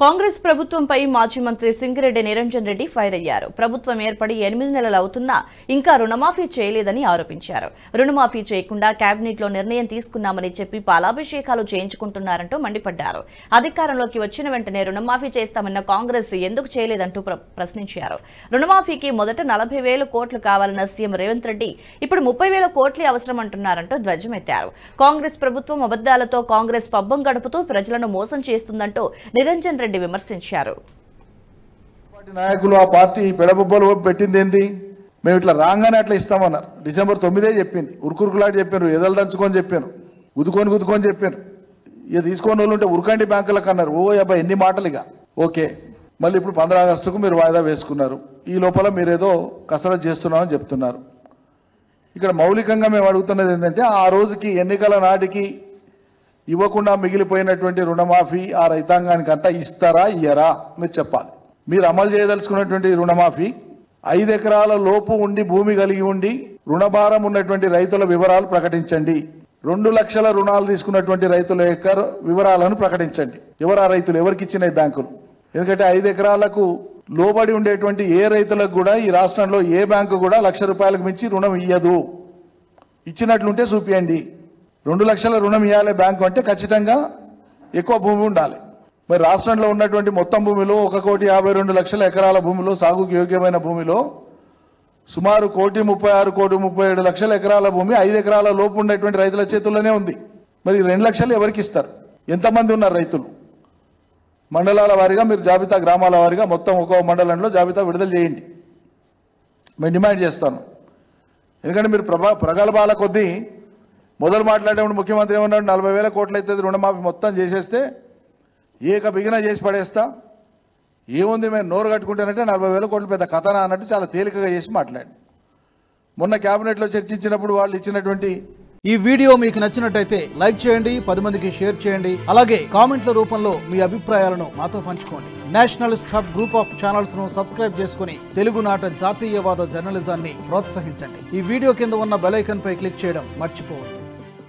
కాంగ్రెస్ ప్రభుత్వంపై మాజీ మంత్రి సింగిరెడ్డి నిరంజన్ రెడ్డి ఫైర్ అయ్యారు. ప్రభుత్వం ఏర్పడి 8 నెలలు అవుతున్నా ఇంకా రుణమాఫీ చేయలేదని ఆరోపించారు. రుణమాఫీ చేయకుండా కేబినెట్ లో నిర్ణయం తీసుకున్నామని చెప్పి పాలాభిషేకాలు చేయించుకుంటున్నారంటూ మండిపడ్డారు. అధికారంలోకి వచ్చిన వెంటనే రుణమాఫీ చేస్తామన్న కాంగ్రెస్ ఎందుకు చేయలేదంటూ ప్రశ్నించారు. రుణమాఫీకి మొదట 40,000 కోట్లు కావాలన్న సీఎం రేవంత్ రెడ్డి ఇప్పుడు 30,000 కోట్లే అవసరం అంటున్నారంటూ ధ్వజమెత్తారు. కాంగ్రెస్ ప్రభుత్వం అబద్దాలతో కాంగ్రెస్ పబ్బం గడుపుతూ ప్రజలను మోసం చేస్తుందంటూ నిరంజన్ రెడ్డి విమర్శించారు. నాయకులు ఆ పార్టీ పెడబొబ్బలు పెట్టింది ఏంది? మేము ఇట్లా రాగానే అట్లా ఇస్తామన్నారు. డిసెంబర్ 9 చెప్పింది. ఉరుకురుకులాడి చెప్పారు, ఎదలు దంచుకొని చెప్పారు, గుద్దుకొని చెప్పారు. ఇక తీసుకొని వాళ్ళు ఉంటే ఉరకండి బ్యాంకులకు అన్నారు. ఓ అబ్బాయి ఎన్ని మాటలు ఇక. ఓకే, మళ్ళీ ఇప్పుడు 15 ఆగస్టుకు మీరు వాయిదా వేసుకున్నారు. ఈ లోపల మీరేదో కసరత్తు చేస్తున్నామని చెప్తున్నారు. ఇక్కడ మౌలికంగా మేము అడుగుతున్నది ఏంటంటే, ఆ రోజుకి ఎన్నికల నాటికి ఇవ్వకుండా మిగిలిపోయినటువంటి రుణమాఫీ ఆ రైతాంగానికి అంతా ఇస్తారా ఇయ్యరా మీరు చెప్పాలి. మీరు అమలు చేయదలుచుకున్నటువంటి రుణమాఫీ 5 ఎకరాల లోపు ఉండి భూమి కలిగి ఉండి రుణభారం ఉన్నటువంటి రైతుల వివరాలు ప్రకటించండి. 2 లక్షల రుణాలు తీసుకున్నటువంటి రైతుల యొక్క వివరాలను ప్రకటించండి. ఎవరా రైతులు, ఎవరికి ఇచ్చినాయి బ్యాంకులు? ఎందుకంటే 5 ఎకరాలకు లోబడి ఉండేటువంటి ఏ రైతులకు కూడా ఈ రాష్ట్రంలో ఏ బ్యాంకు కూడా ₹1,00,000 మించి రుణం ఇయ్యదు. ఇచ్చినట్లుంటే చూపియండి. 2 లక్షల రుణం ఇవ్వాలి బ్యాంకు అంటే ఖచ్చితంగా ఎక్కువ భూమి ఉండాలి. మరి రాష్ట్రంలో ఉన్నటువంటి మొత్తం భూమిలో 1,52,00,000 ఎకరాల భూమిలో, సాగుకు యోగ్యమైన భూమిలో సుమారు 1,36,37,00,000 ఎకరాల భూమి 5 ఎకరాల లోపు ఉన్నటువంటి రైతుల చేతుల్లోనే ఉంది. మరి 2 లక్షలు ఎవరికి ఇస్తారు? ఎంతమంది ఉన్నారు రైతులు? మండలాల వారీగా మీరు జాబితా, గ్రామాల వారీగా మొత్తం ఒక్కో మండలంలో జాబితా విడుదల చేయండి. మేము డిమాండ్ చేస్తాను. ఎందుకంటే మీరు ప్రగల్భాల కొద్దీ మొదలు మాట్లాడేప్పుడు ముఖ్యమంత్రి ఏమన్నాడు, 40,000 కోట్లు అవుతుంది రుణమాఫీ మొత్తం చేసేస్తే ఏక బిగిన చేసి పడేస్తా, ఏముంది మేము నోరు కట్టుకుంటానంటే 40,000 కోట్లు పెద్ద కథనా అన్నట్టు చాలా తేలికగా చేసి మాట్లాడు. మొన్న కేబినెట్లో చర్చించినప్పుడు వాళ్ళు ఇచ్చినటువంటి ఈ వీడియో మీకు నచ్చినట్టయితే లైక్ చేయండి, 10 మందికి షేర్ చేయండి. అలాగే కామెంట్ల రూపంలో మీ అభిప్రాయాలను మాతో పంచుకోండి. Nationalist hub group of channels ను సబ్స్క్రైబ్ చేసుకుని తెలుగునాట జాతీయవాద జర్నలిజాన్ని ప్రోత్సహించండి. ఈ వీడియో కింద ఉన్న బెల్ ఐకాన్ పై క్లిక్ చేయడం మర్చిపోవద్దు.